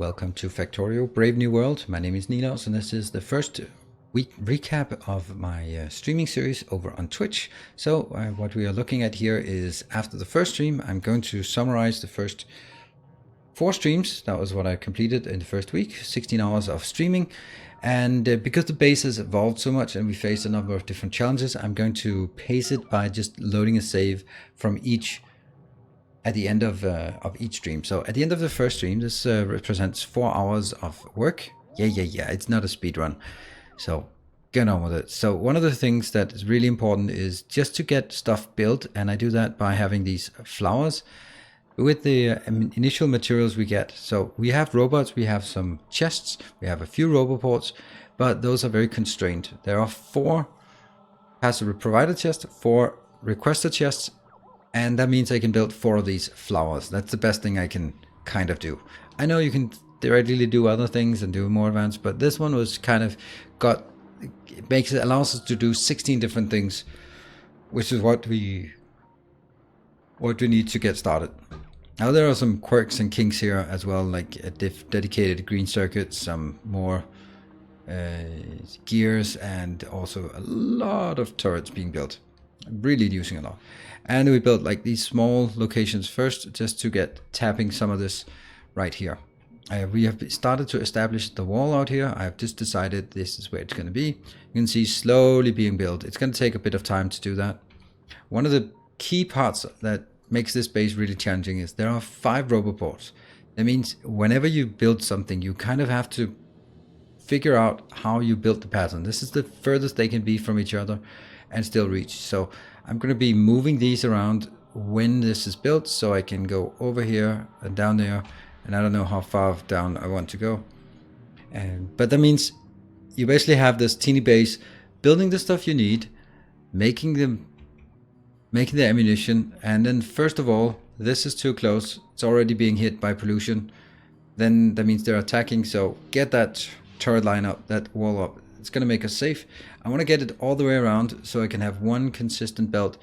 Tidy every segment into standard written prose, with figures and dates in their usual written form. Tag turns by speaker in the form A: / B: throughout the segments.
A: Welcome to Factorio, Brave New World. My name is Ninos, and this is the first week recap of my streaming series over on Twitch. So what we are looking at here is after the first stream, I'm going to summarize the first 4 streams. That was what I completed in the first week, 16 hours of streaming. And because the base has evolved so much and we faced a number of different challenges, I'm going to pace it by just loading a save from each at the end of each stream. So at the end of the first stream, this represents 4 hours of work. Yeah, it's not a speed run. So get on with it. So one of the things that is really important is just to get stuff built, and I do that by having these flowers with the initial materials we get. So we have robots, we have some chests, we have a few roboports, but those are very constrained. There are 4 passive provider chests, 4 requester chests, and that means I can build 4 of these flowers. That's the best thing I can kind of do. I know you can theoretically do other things and do more advanced, but this one was kind of allows us to do 16 different things, which is what we need to get started. Now there are some quirks and kinks here as well, like a dedicated green circuit, some more gears, and also a lot of turrets being built. Really using a lot. And we built like these small locations first, just to get tapping some of this right here. We have started to establish the wall out here. I've just decided this is where it's going to be. You can see slowly being built. It's going to take a bit of time to do that. One of the key parts that makes this base really challenging is there are 5 roboports. That means whenever you build something, you kind of have to figure out how you built the pattern. This is the furthest they can be from each other and still reach. So I'm going to be moving these around when this is built, so I can go over here and down there, and I don't know how far down I want to go. But that means you basically have this teeny base, building the stuff you need, making the ammunition, and then first of all, this is too close. It's already being hit by pollution. Then that means they're attacking, so get that turret line up, that wall up. It's going to make us safe. I want to get it all the way around so I can have one consistent belt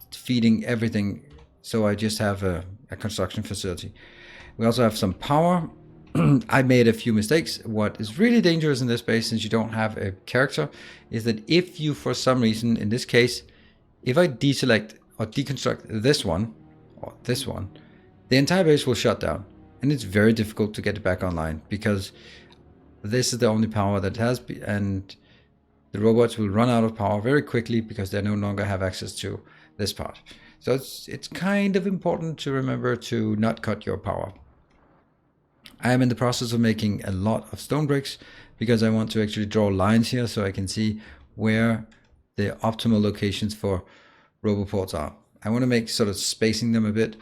A: feeding everything, so I just have a construction facility. We also have some power. I made a few mistakes. What is really dangerous in this base, since you don't have a character, is that if you, for some reason, in this case, if I deselect or deconstruct this one, or this one, the entire base will shut down. And it's very difficult to get it back online, because this is the only power that it has, and the robots will run out of power very quickly because they no longer have access to this part. So it's kind of important to remember to not cut your power. I am in the process of making a lot of stone bricks because I want to actually draw lines here so I can see where the optimal locations for roboports are. I want to make sort of spacing them a bit.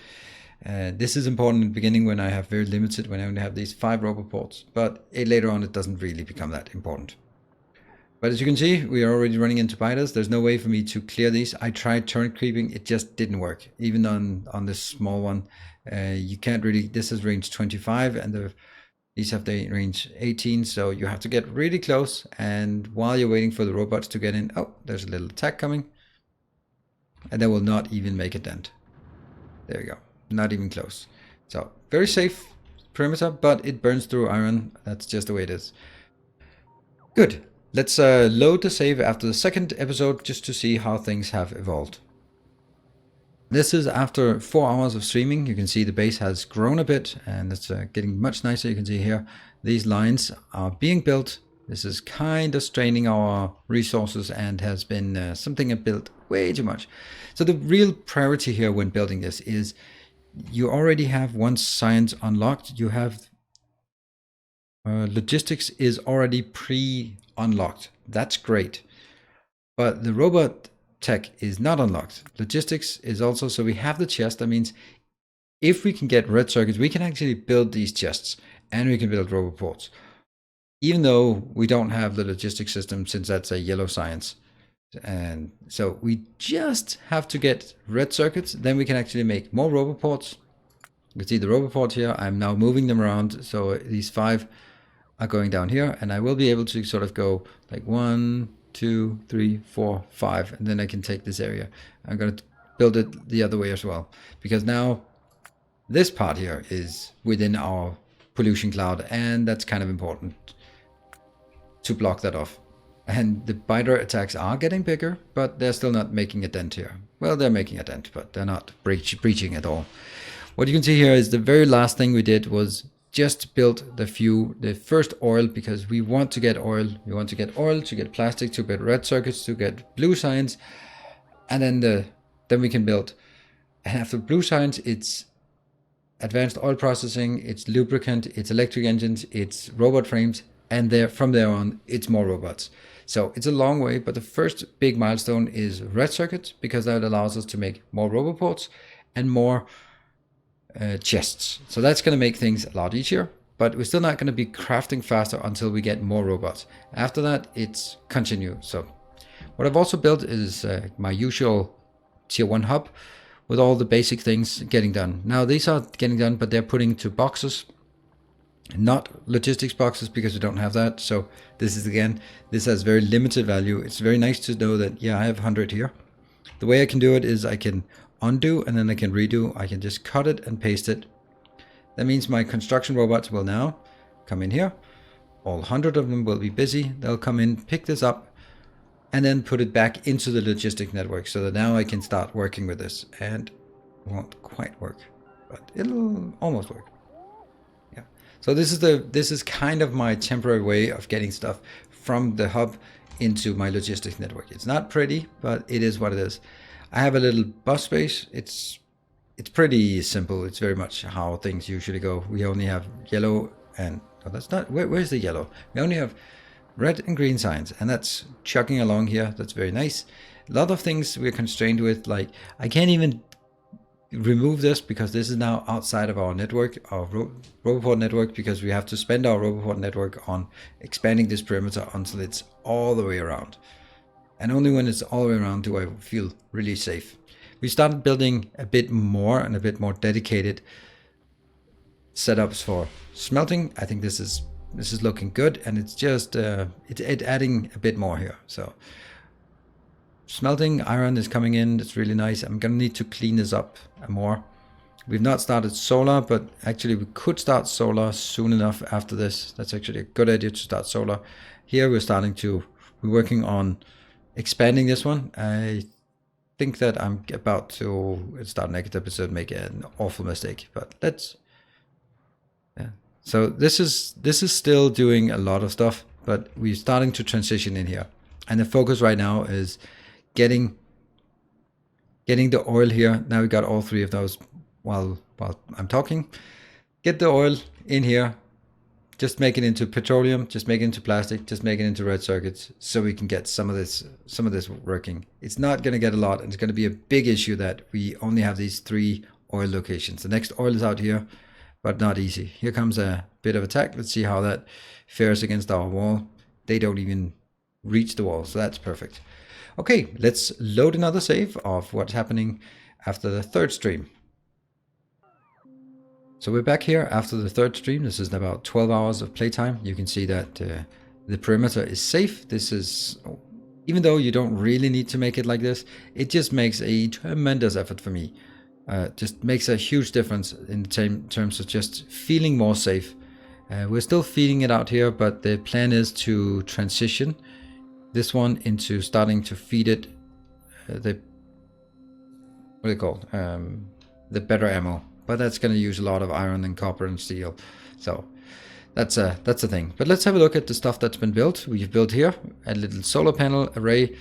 A: This is important in the beginning when I have very limited, when I only have these 5 roboports, but later on it doesn't really become that important. But as you can see, we are already running into biters. There's no way for me to clear these. I tried turret creeping, it just didn't work. Even on this small one, you can't really, this is range 25 and these have the range 18, so you have to get really close, and while you're waiting for the robots to get in, oh, there's a little attack coming, and they will not even make a dent. There we go. Not even close. So very safe perimeter, but it burns through iron. That's just the way it is. Good. Let's load the save after the second episode just to see how things have evolved. This is after 4 hours of streaming. You can see the base has grown a bit, and it's getting much nicer. You can see here these lines are being built. This is kind of straining our resources and has been something I built way too much. So the real priority here when building this is you already have one science unlocked. You have logistics is already pre-unlocked. That's great. But the robot tech is not unlocked. Logistics is also, so we have the chest. That means if we can get red circuits, we can actually build these chests and we can build roboports. Even though we don't have the logistics system, since that's a yellow science. And so we just have to get red circuits, then we can actually make more roboports. You can see the roboport here. I'm now moving them around, so these 5 are going down here, and I will be able to sort of go like 1, 2, 3, 4, 5, and then I can take this area. I'm going to build it the other way as well, because now this part here is within our pollution cloud, and that's kind of important to block that off. And the biter attacks are getting bigger, but they're still not making a dent here. Well, they're making a dent, but they're not breaching at all. What you can see here is the very last thing we did was just build the first oil, because we want to get oil. We want to get oil, to get plastic, to get red circuits, to get blue signs, and then we can build. And after blue signs, it's advanced oil processing, it's lubricant, it's electric engines, it's robot frames, and from there on, it's more robots. So it's a long way, but the first big milestone is red circuits, because that allows us to make more roboports and more chests. So that's going to make things a lot easier, but we're still not going to be crafting faster until we get more robots. After that, it's continue. So what I've also built is my usual tier 1 hub with all the basic things getting done. Now these are getting done, but they're putting into boxes, not logistics boxes, because we don't have that. So this has very limited value. It's very nice to know that, yeah, I have 100 here. The way I can do it is I can undo and then I can redo. I can just cut it and paste it. That means my construction robots will now come in here. All 100 of them will be busy. They'll come in, pick this up, and then put it back into the logistic network, so that now I can start working with this. And it won't quite work, but it'll almost work. Yeah. So this is kind of my temporary way of getting stuff from the hub into my logistics network. It's not pretty, but it is what it is. I have a little bus space. It's pretty simple. It's very much how things usually go. We only have yellow and that's not where's the yellow? We only have red and green signs, and that's chugging along here. That's very nice. A lot of things we're constrained with, like I can't even remove this because this is now outside of our network, our Roboport network, because we have to spend our Roboport network on expanding this perimeter until it's all the way around. And only when it's all the way around do I feel really safe. We started building a bit more and a bit more dedicated setups for smelting. I think this is looking good, and it's just it's adding a bit more here. So smelting iron is coming in. It's really nice. I'm gonna need to clean this up more. We've not started solar, but actually we could start solar soon enough after this. That's actually a good idea to start solar. Here we're working on expanding this one. I think that I'm about to start next episode, make an awful mistake, but yeah. So this is still doing a lot of stuff, but we're starting to transition in here. And the focus right now is getting the oil here. Now we got all three of those while I'm talking. Get the oil in here. Just make it into petroleum, just make it into plastic, just make it into red circuits, so we can get some of this working. It's not going to get a lot, and it's going to be a big issue that we only have these 3 oil locations. The next oil is out here, but not easy. Here comes a bit of attack. Let's see how that fares against our wall. They don't even reach the wall, so that's perfect. Okay, let's load another save of what's happening after the 3rd stream. So we're back here after the 3rd stream. This is about 12 hours of playtime. You can see that the perimeter is safe. This is, even though you don't really need to make it like this, it just makes a tremendous effort for me. Just makes a huge difference in terms of just feeling more safe. We're still feeding it out here, but the plan is to transition this one into starting to feed it the better ammo. But that's going to use a lot of iron and copper and steel. So that's a thing. But let's have a look at the stuff that's been built. We've built here a little solar panel array,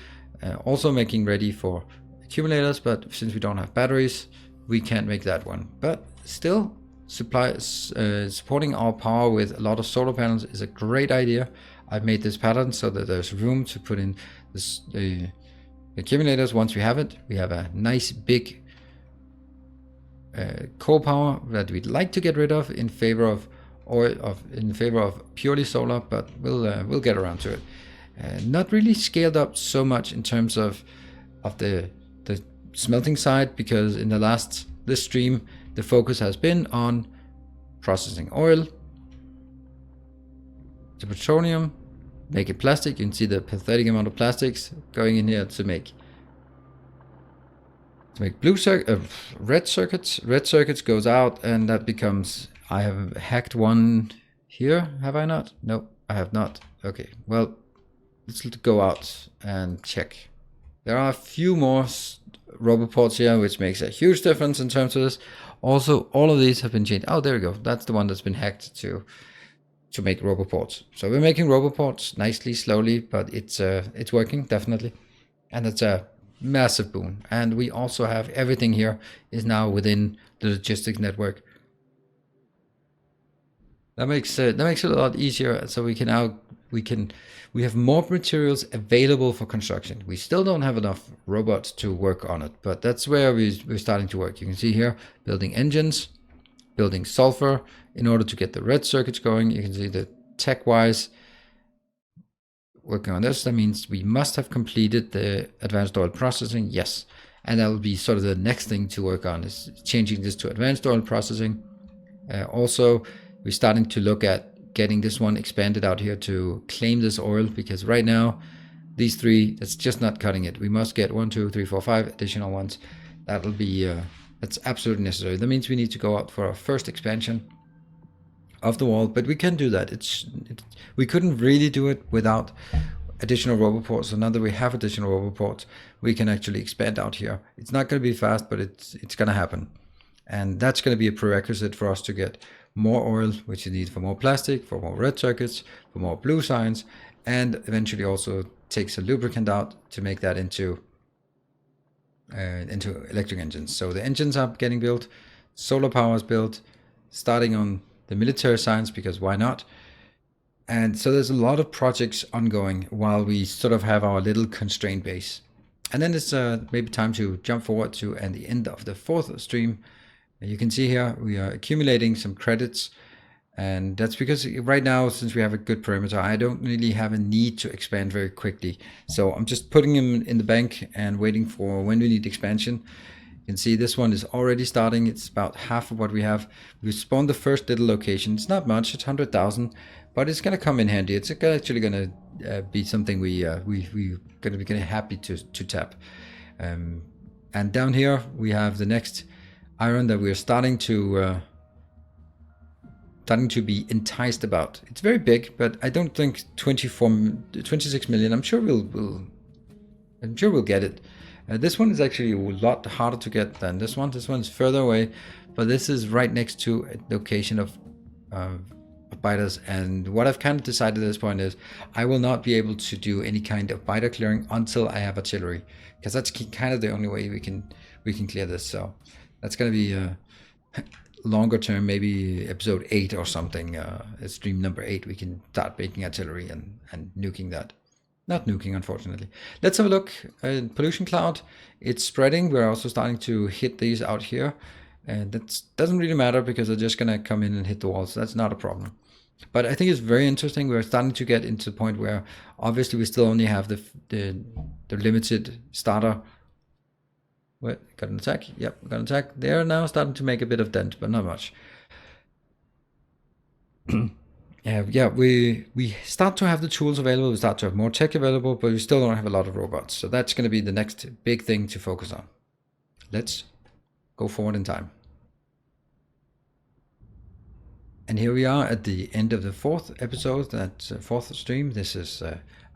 A: also making ready for accumulators. But since we don't have batteries, we can't make that one. But still, supporting our power with a lot of solar panels is a great idea. I've made this pattern so that there's room to put in the accumulators. Once we have it, we have a nice big coal power that we'd like to get rid of in favor of purely solar, but we'll get around to it. Not really scaled up so much in terms of the smelting side, because in this stream the focus has been on processing oil to petroleum, make it plastic. You can see the pathetic amount of plastics going in here to make red circuits. Red circuits goes out, and that becomes I have hacked one here, have I not? Nope, I have not. Okay, well, let's go out and check. There are a few more roboports here, which makes a huge difference in terms of this. Also, all of these have been changed. Oh, there we go. That's the one that's been hacked to make roboports. So we're making roboports nicely, slowly, but it's working, definitely. And it's a massive boom. And we also have everything here is now within the logistics network. That makes it a lot easier. So we have more materials available for construction. We still don't have enough robots to work on it, but that's where we're starting to work. You can see here, building engines, building sulfur in order to get the red circuits going. You can see that tech-wise, working on this, that means we must have completed the advanced oil processing. Yes, and that will be sort of the next thing to work on, is changing this to advanced oil processing. Also, we're starting to look at getting this one expanded out here to claim this oil, because right now these three, that's just not cutting it. We must get 1, 2, 3, 4, 5 additional ones. That'll be that's absolutely necessary. That means we need to go out for our first expansion of the wall, but we can do that. We couldn't really do it without additional roboports. So now that we have additional roboports, we can actually expand out here. It's not going to be fast, but it's going to happen, and that's going to be a prerequisite for us to get more oil, which you need for more plastic, for more red circuits, for more blue signs, and eventually also take some lubricant out to make that into electric engines. So the engines are getting built, solar power is built, starting on the military science, because why not? And so there's a lot of projects ongoing while we sort of have our little constraint base. And then it's maybe time to jump forward to the end of the 4th stream. You can see here we are accumulating some credits, and that's because right now, since we have a good perimeter, I don't really have a need to expand very quickly. So I'm just putting them in the bank and waiting for when we need expansion. You can see this one is already starting. It's about half of what we have. We spawned the first little location. It's not much, it's 100,000, but it's going to come in handy. It's actually going to be something we're going to be happy to tap. And down here we have the next iron that we're starting to be enticed about. It's very big, but I don't think 26 million. I'm sure we'll get it. This one is actually a lot harder to get than this one. This one's further away, but this is right next to a location of biters. And what I've kind of decided at this point is I will not be able to do any kind of biter clearing until I have artillery, because that's kind of the only way we can clear this. So that's going to be longer term, maybe episode 8 or something, stream number 8, we can start making artillery and nuking that. Not nuking, unfortunately. Let's have a look at pollution cloud. It's spreading. We're also starting to hit these out here, and that doesn't really matter because they're just going to come in and hit the walls. So that's not a problem. But I think it's very interesting. We're starting to get into the point where obviously we still only have the limited starter. What? Got an attack? Yep, got an attack. They're now starting to make a bit of dent, but not much. Yeah, we start to have the tools available. We start to have more tech available, but we still don't have a lot of robots. So that's going to be the next big thing to focus on. Let's go forward in time. And here we are at the end of the 4th episode, that's 4th stream. This is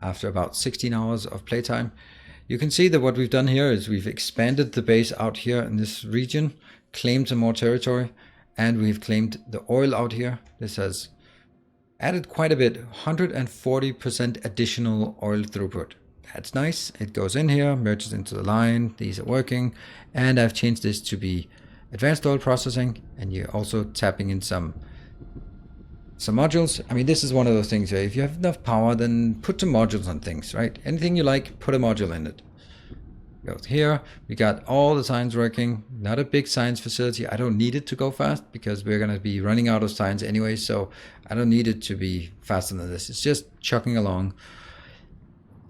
A: after about 16 hours of playtime. You can see that what we've done here is we've expanded the base out here in this region, claimed some more territory, and we've claimed the oil out here. This has added quite a bit, 140% additional oil throughput. That's nice. It goes in here, merges into the line. These are working. And I've changed this to be advanced oil processing, and you're also tapping in some modules. I mean, this is one of those things where if you have enough power, then put some modules on things, right? Anything you like, put a module in it. Go here, we got all the science working. Not a big science facility. I don't need it to go fast because we're going to be running out of science anyway, so I don't need it to be faster than this. It's just chugging along.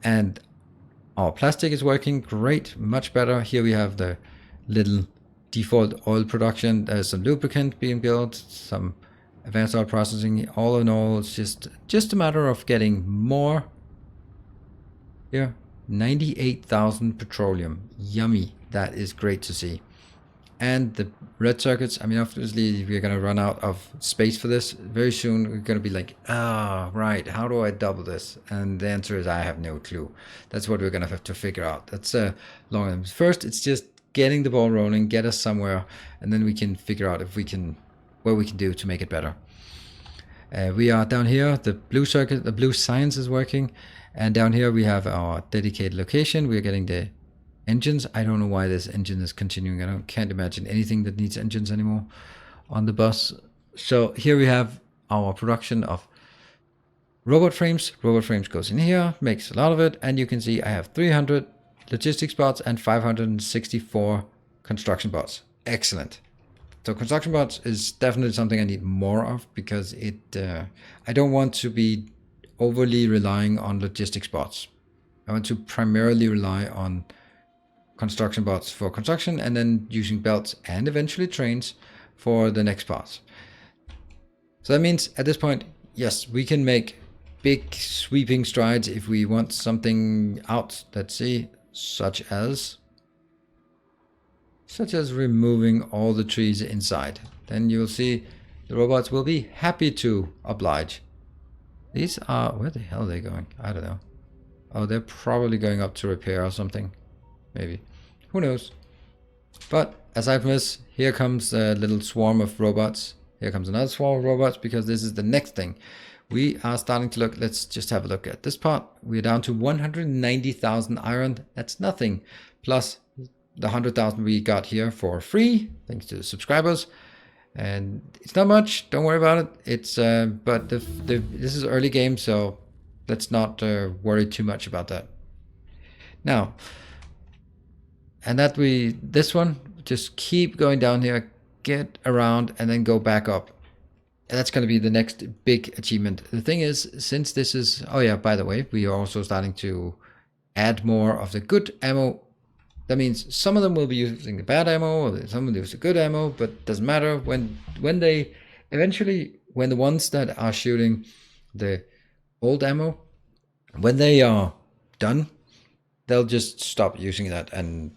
A: And our plastic is working great, much better. Here we have the little default oil production. There's some lubricant being built, some advanced oil processing. All in all, it's just a matter of getting more. Here, 98,000 petroleum. Yummy. That is great to see. and the red circuits. I mean, obviously we're going to run out of space for this very soon. We're going to be like, right, how do I double this? And the answer is I have no clue. That's what we're going to have to figure out. That's long. First, it's just getting the ball rolling, get us somewhere, and then we can figure out if we can, what we can do to make it better. We are down here, the blue circuit, the blue science is working, and down here we have our dedicated location. We are getting the engines. I don't know why this engine is continuing. Can't imagine anything that needs engines anymore on the bus. So here we have our production of robot frames. Robot frames goes in here, makes a lot of it, and you can see I have 300 logistics bots and 564 construction bots. Excellent. So construction bots is definitely something I need more of, because I don't want to be overly relying on logistics bots. I want to primarily rely on construction bots for construction, and then using belts and eventually trains for the next parts. So that means at this point, yes, we can make big sweeping strides if we want something out, let's see, such as removing all the trees inside. Then you'll see the robots will be happy to oblige. These are, where the hell are they going? I don't know. Oh, they're probably going up to repair or something. Maybe. Who knows? But aside from this, here comes a little swarm of robots. Here comes another swarm of robots, because this is the next thing. We are starting to look, let's just have a look at this part. We're down to 190,000 iron. That's nothing. Plus the 100,000 we got here for free, thanks to the subscribers. And it's not much, don't worry about it. It's but this is early game, so let's not worry too much about that. Now, and that this one, just keep going down here, get around, and then go back up. And that's going to be the next big achievement. The thing is, since this is, oh yeah, by the way, we are also starting to add more of the good ammo. That means some of them will be using the bad ammo, or some will use the good ammo, but it doesn't matter. When they eventually, when the ones that are shooting the old ammo, when they are done, they'll just stop using that and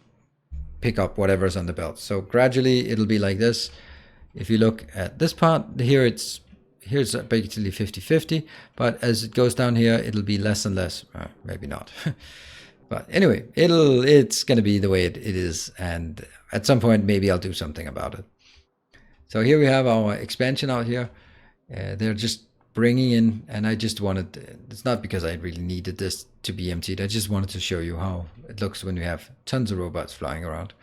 A: pick up whatever's on the belt. So gradually it'll be like this. If you look at this part here, here's basically 50-50, but as it goes down here, it'll be less and less. Maybe not. But anyway, it's going to be the way it is, and at some point maybe I'll do something about it. So here we have our expansion out here. They're just bringing in, and I just wanted, it's not because I really needed this to be emptied, I just wanted to show you how it looks when we have tons of robots flying around.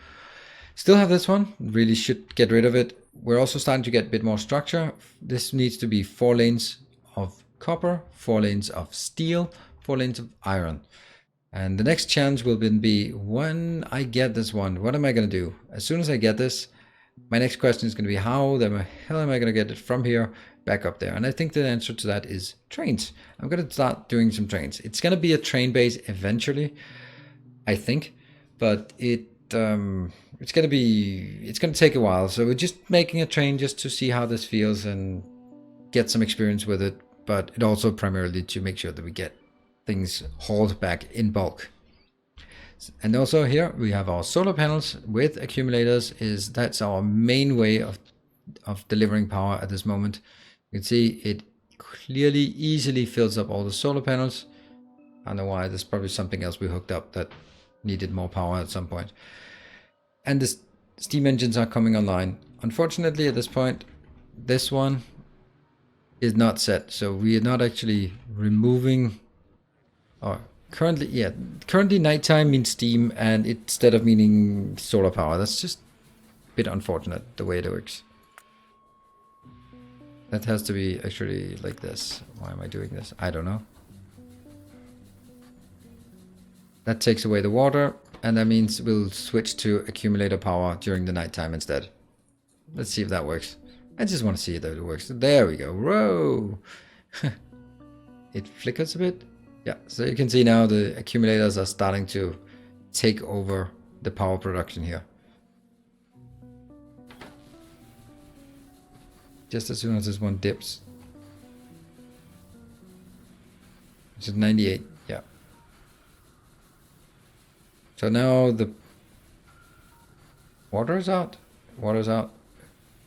A: Still have this one, really should get rid of it. We're also starting to get a bit more structure. This needs to be 4 lanes of copper, 4 lanes of steel, 4 lanes of iron. And the next challenge will then be, when I get this one, what am I going to do? As soon as I get this, my next question is going to be, how the hell am I going to get it from here back up there? And I think the answer to that is trains. I'm going to start doing some trains. It's going to be a train base eventually, I think, but it's going to take a while. So we're just making a train just to see how this feels and get some experience with it. But it also primarily to make sure that we get things hauled back in bulk. And also here we have our solar panels with accumulators. That's our main way of delivering power at this moment. You can see it clearly easily fills up all the solar panels. I don't know why, there's probably something else we hooked up that needed more power at some point. And the steam engines are coming online. Unfortunately at this point, this one is not set, so we are not actually removing, or currently nighttime means steam, and instead of meaning solar power. That's just a bit unfortunate the way it works. That has to be actually like this. Why am I doing this? I don't know. That takes away the water, and that means we'll switch to accumulator power during the nighttime instead. Let's see if that works. I just want to see that it works. There we go. Whoa! It flickers a bit. Yeah, so you can see now the accumulators are starting to take over the power production here. Just as soon as this one dips. It's at 98, yeah. So now the water is out. Water's out.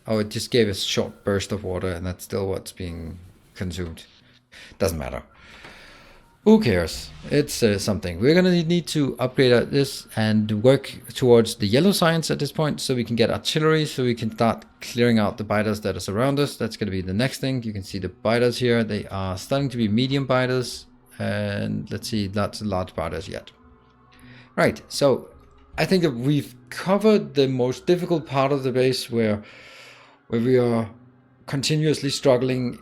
A: Oh, it just gave a short burst of water, and that's still what's being consumed. Doesn't matter. Who cares? It's something. We're gonna need to upgrade this and work towards the yellow science at this point, so we can get artillery, so we can start clearing out the biters that is around us. That's gonna be the next thing. You can see the biters here. They are starting to be medium biters, and let's see, not large biters yet. Right. So I think that we've covered the most difficult part of the base, where we are continuously struggling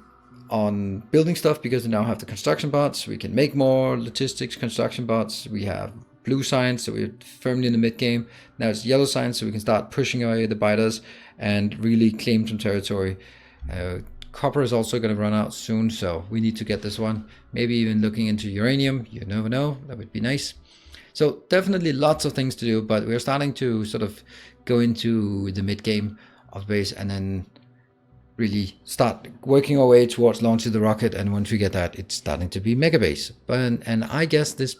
A: on building stuff, because we now have the construction bots. We can make more logistics construction bots. We have blue science, so we're firmly in the mid game. Now it's yellow science, so we can start pushing away the biters and really claim some territory. Copper is also going to run out soon, so we need to get this one. Maybe even looking into uranium. You never know. That would be nice. So definitely lots of things to do, but we're starting to sort of go into the mid game of base, and then really start working our way towards launching the rocket. And once we get that, it's starting to be mega base. And I guess this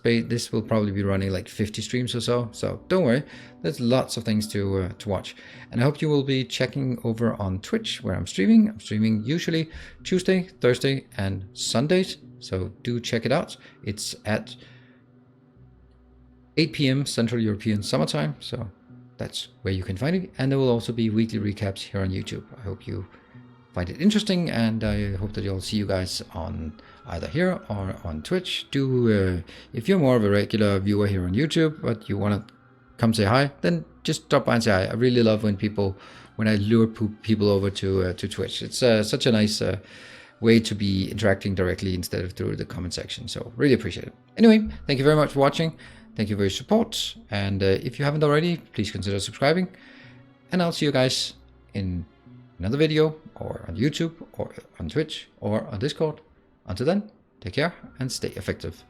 A: will probably be running like 50 streams or so. So don't worry, there's lots of things to watch. And I hope you will be checking over on Twitch, where I'm streaming. I'm streaming usually Tuesday, Thursday, and Sundays. So do check it out. It's at 8 p.m. Central European Summertime. So that's where you can find it. And there will also be weekly recaps here on YouTube. I hope you find it interesting, and I hope that I'll see you guys on either here or on Twitch. Do if you're more of a regular viewer here on YouTube, but you want to come say hi, then just drop by and say hi. I really love when I lure people over to Twitch. It's such a nice way to be interacting directly instead of through the comment section. So really appreciate it. Anyway, thank you very much for watching. Thank you for your support, and if you haven't already, please consider subscribing. And I'll see you guys in another video, or on YouTube, or on Twitch, or on Discord. Until then, take care and stay effective.